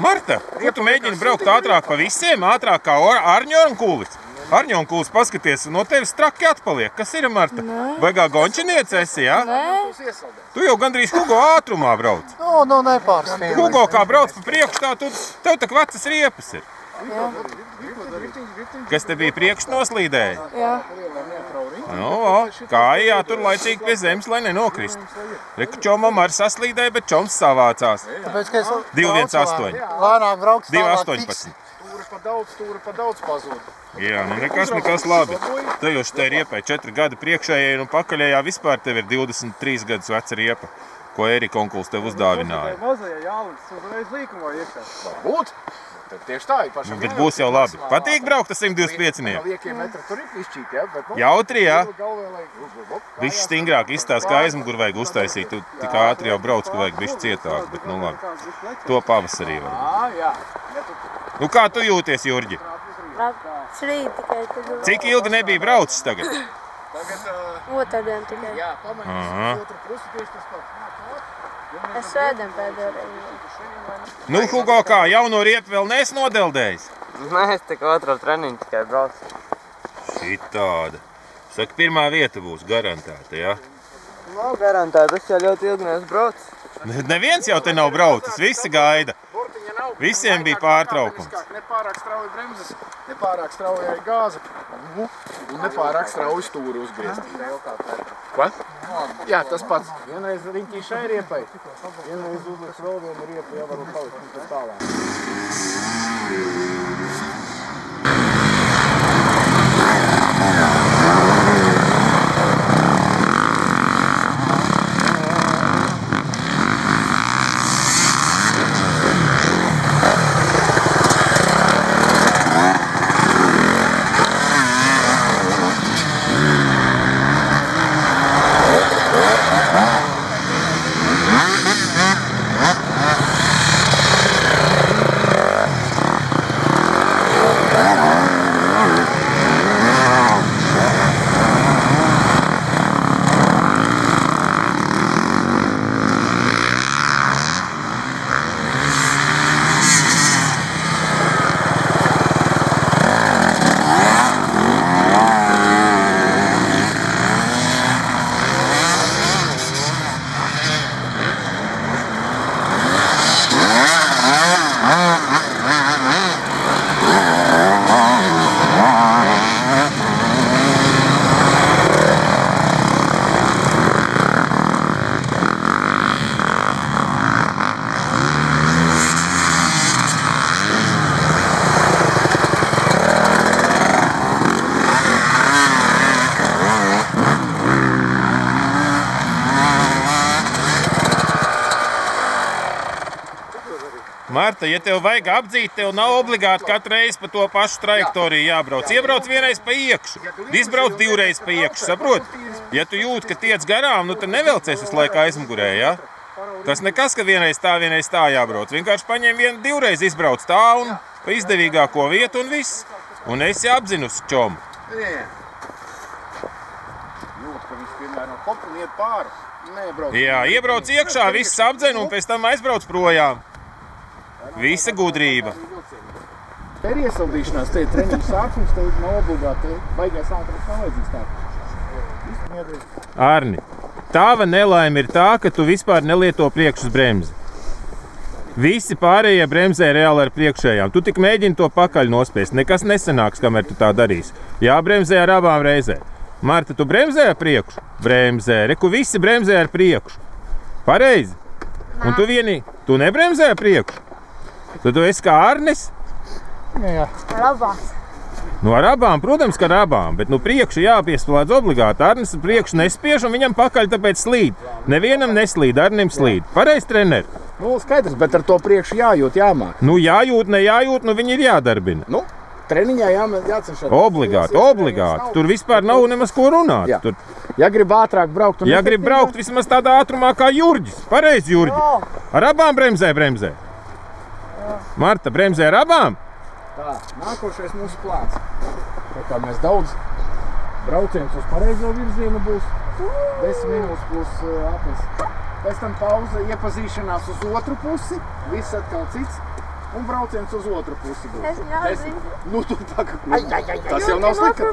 Marta, ko tu mēģini braukt ātrāk pa visiem, ātrāk kā Arņonkūlis? Arņonkūlis, paskaties, no tevis traki atpaliek. Kas ir, Marta? Baigā gončiniece esi, jā? Nē. Tu jau gandrīz Hugo ātrumā brauc. No nepārstīm. Hugo kā brauc pa priekšu, tā tev tak vecas riepas ir. Jā. Kas te bija priekš noslīdēja? Jā. Kājā tur laicīgi pie zemes, lai nenokristu. Reku čomam arī saslīdēja, bet čoms savācās. Tāpēc, ka es 218. lēnāk brauks, 218. Stūri pa daudz pazūd. Jā, nu nekas labi. Te jau šitai riepai 4 gadi priekšējai un pakaļējā vispār tev ir 23 gadus veca riepa, ko Erika onkuls tev uzdāvināja. Mazajā jāliks uzreiz līkumā iekšā. Varbūt. Tieši tā, pašam. Bet būs jau labi. Patīk braukt ar 125. Liekie metri tur ir pišķīti, jā? Bet, Jautri, jā? Bišķi stingrāk izstāst, kā aizmugur vajag uztaisīt. Tu tik ātri jau brauc, ka vajag bišķi cietāk, bet nu labi. To pavasarī var. Jā. Nu kā tu jūties, Jurģi? Šrīt tikai tad. Cik ilgi nebija braucis tagad? Otrdien tikai. Jā, pamainīs otru pusi tieši tas pats. Es svētdien pēdējo reizi. Nu, Hugo, kā, jauno riepu vēl neesi nodeldējis? Nē, es tik otro treniņu tikai braucu. Šitāda. Saka, pirmā vieta būs garantēta, jā? Nav garantēta, es jau ļoti ilgi neesmu braucis. Neviens jau te nav braucis, visi gaida. Visiem bija pārtraukums. Nepārāk strauji bremzes, nepārāk strauji arī gāze. Un nepārāk strauji stūri uzgriezt. Ko? Jā, tas pats. Vienreiz riņķī šai riepai. Vienreiz uzliks vēl vienu riepu, jau varu palikt pēc tālāk. Marta, ja tev vajag apdzīt, tev nav obligāti katru reizi pa to pašu trajektoriju jābrauc. Iebrauc vienreiz pa iekšu, izbrauc divreiz pa iekšu, saprot? Ja tu jūti, ka tiec garām, nu tad nevelcies visu laiku aizmugurē, ja? Tas nekas, ka vienreiz tā jābrauc. Vienkārši paņem divreiz izbrauc tā un pa izdevīgāko vietu un viss. Un esi apzinusi čomu. Jūt, ka viņš vienmēr no kopu un iet pāri. Jā, iebrauc iekšā, viss apdzen un pēc tam aizbrauc projām. Visa gudrība. Te ir iesaldīšanās, te ir treniņu sākums, te ir nav obligāti, te baigais ātrums nav vajadzīgs tā. Arni, tava nelaime ir tā, ka tu vispār nelieto priekšus bremzi. Visi pārējie bremzē reāli ar priekšējām. Tu tik mēģini to pakaļ nospiest. Nekas nesanāks, kamēr tu tā darīsi. Jābremzē ar abām reizēm. Marta, tu bremzē ar priekšu? Bremzē. Reku visi bremzē ar priekšu. Pareizi. Un tu nebremzē ar priekšu? Tad tu esi kā Arnis? Jā. Ar abām. Nu ar abām, protams, ka ar abām. Bet priekšu jāpieslēdz obligāti. Arnis priekšu nespiež un viņam pakaļ tāpēc slīd. Nevienam neslīd, Arnim slīd. Pareizi, treneri? Nu, skaidrs, bet ar to priekšu jājūt, jāmāk. Nu jājūt, nejājūt, nu viņi ir jādarbina. Nu, treniņā jācenšas. Obligāti. Tur vispār nav nemaz ko runāt. Tur... Ja grib ātrāk braukt... Ja grib braukt vismaz tādā ātrumā kā Jurģis. Pareizi, Jurģi. Ar abām bremzē. Marta, bremzē ar abām? Tā, nākošais mūsu plāns. Tā kā mēs daudz braucienus uz pareizo virzienu būs 10 minūtes plus aplis. Pēc tam pauze, iepazīšanās uz otru pusi, viss atkal cits, un brauciens uz otru pusi būs. Es jāzinu. Nu, tu tā kā tas jau nav slikti.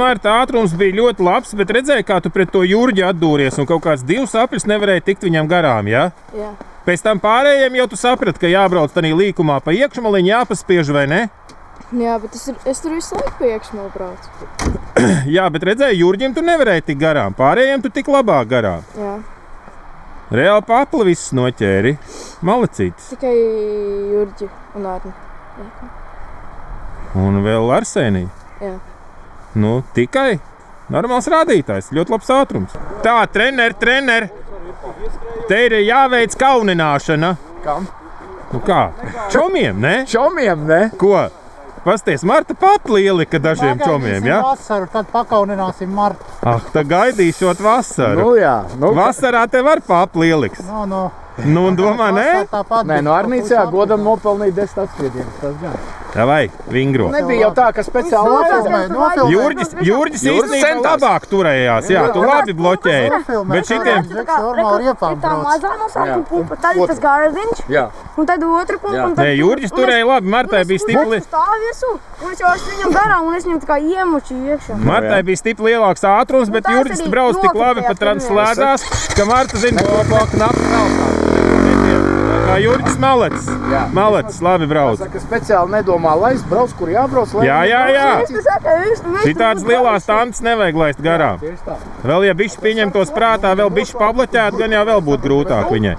Marta, ātrums bija ļoti labs, bet redzēji, kā tu pret to Jurģi atdūries un kaut kāds 2 apļus nevarēja tikt viņam garām, ja? Jā. Pēc tam pārējiem jau tu saprati, ka jābrauc tanī līkumā pa iekšmaliņu, jāpaspiež, vai ne? Jā, bet es tur visu laiku pa iekšmalu braucu. Jā, bet redzēji, Jurģim tu nevarēji tikt garām, pārējiem tu tik labāk garām. Jā. Reāli papli visus noķēri, malecītis. Tikai Jurģi un Arni. Un vēl Arsenija. Jā. Nu, tikai normāls rādītājs, ļoti labs ātrums. Tā, trener, te ir jāveic kaunināšana. Kam? Nu kā? Čomiem, ne? Čomiem, ne? Ko? Pasties, Marta papli ielika dažiem čomiem, ja? Vasaru, tad pakaunināsim Martu. Ah, tā gaidīšot vasaru. Nu jā. Nu, Vasarā te var papli ieliks. Nu, un domā, ne? Nē, no Arnīcā godam nopelnīt 10 atspiedienus, tas gan. Davai, vingro. Nebija jau tā, ka speciāli Jurģis īstenībā labāk turējās, jā, tu labi bloķēji. Bet šitiem... Tā mazā no sākuma pumpa, tad ir tas gardiņš, un tad otra pumpa, un tad... Nē, Jurģis turēja labi, Martai bija stipli... Un es stāv virsū, un es jau esmu viņam garām, un es viņam tā kā iemuču iekšā. Martai bija stipli lielāks ātrums, bet Jurģis brauc tik labi pa translēdās, ka Marta zina, ko knapi nav. Tā Jurģis Malecis. Malecis, labi brauc. Saka, speciāli nedomā laist, brauc, kur jābrauc. Jā. Šitādas lielās tantas nevajag laist garām. Vēl, ja bišķi pieņemtos prātā, vēl bišķi pablaķēt, gan jau vēl būtu grūtāk viņai.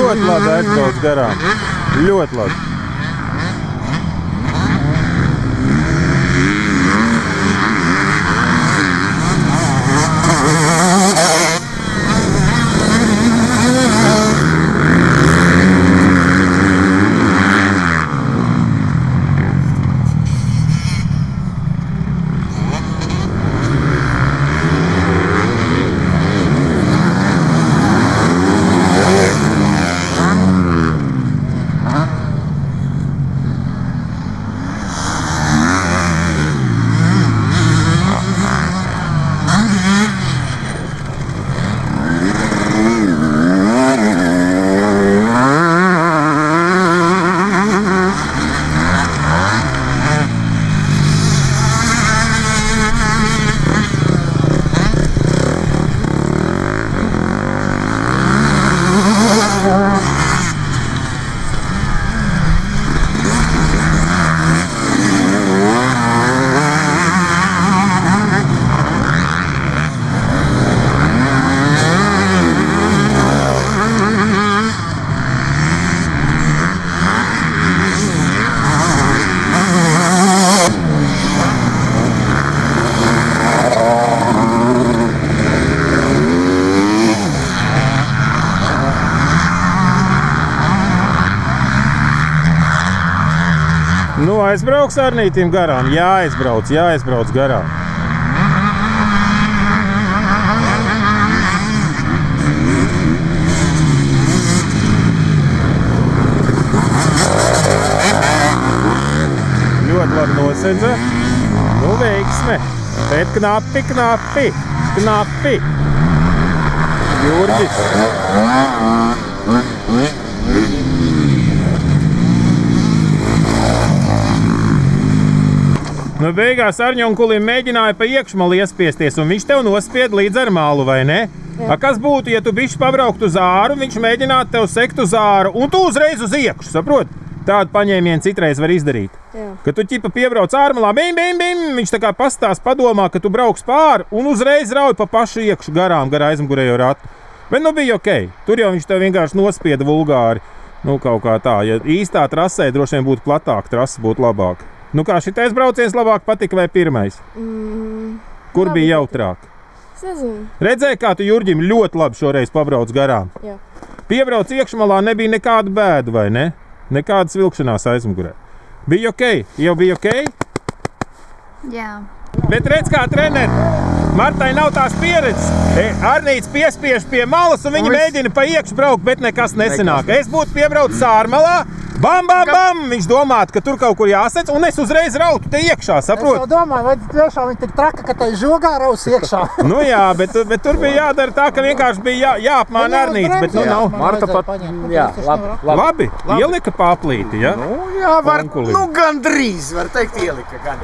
Ļoti labi aizbrauc garām. Ļoti labi. Nu, aizbrauks Arnītim garām. Jāaizbrauc garām. Ļoti labi nosedza. Nu, veiksme. Bet knapi. Jurģis. Nu, beigās Arņonkulim mēģināja pa iekšmalu iespiesties, un viņš tev nospied līdz ar malu, vai ne? A, kas būtu, ja tu bišķi pabrauktu uz āru, viņš mēģinātu tev sekt uz āru, un tu uzreiz uz iekšu, saprot? Tādu paņēmienu citreiz var izdarīt. Jā. Kad tu ķipa piebrauc ārmalā, viņš tā kā pastās padomā, ka tu brauks pāri, un uzreiz rauj pa pašu iekšu garām, gar aizmugurējo ratu. Bet nu bija ok. Tur jau viņš tev vienkārši nospieda vulgāri. Nu, kaut kā tā. Ja īstā trasē droši vien būtu platāka trasa, būtu labāk. Nu kā, šitais brauciens labāk patika vai pirmais? Kur labi bija jautrāk? Es nezinu. Redzēji, kā tu Jurģim ļoti labi šoreiz pabrauc garām? Jā. Piebrauc iekšmalā, nebija nekāda bēda, vai ne? Nekādas vilkšanās aizmugurē. Bija ok? Jau bija ok? Jā. Bet redz, kā treneri, Martai nav tās pieredzes. Arnīts piespiež pie malas, un viņi mēģina pa iekšu braukt, bet nekas nesanāk. Es būtu piebraucis ārmalā, bam! Viņš domātu, ka tur kaut kur jāsec, un es uzreiz rautu te iekšā, saprot? Es jau domāju, vai tiešām viņi tik traka, ka tai žogā raus iekšā. Nu jā, bet tur bija jādara tā, ka vienkārši bija jāapmāna Arnīts, bet nu nav. Marta pat, jā, labi. Labi, ielika paplīti, ja? Nu jā, var, nu gandrīz, var teikt, ielika gan.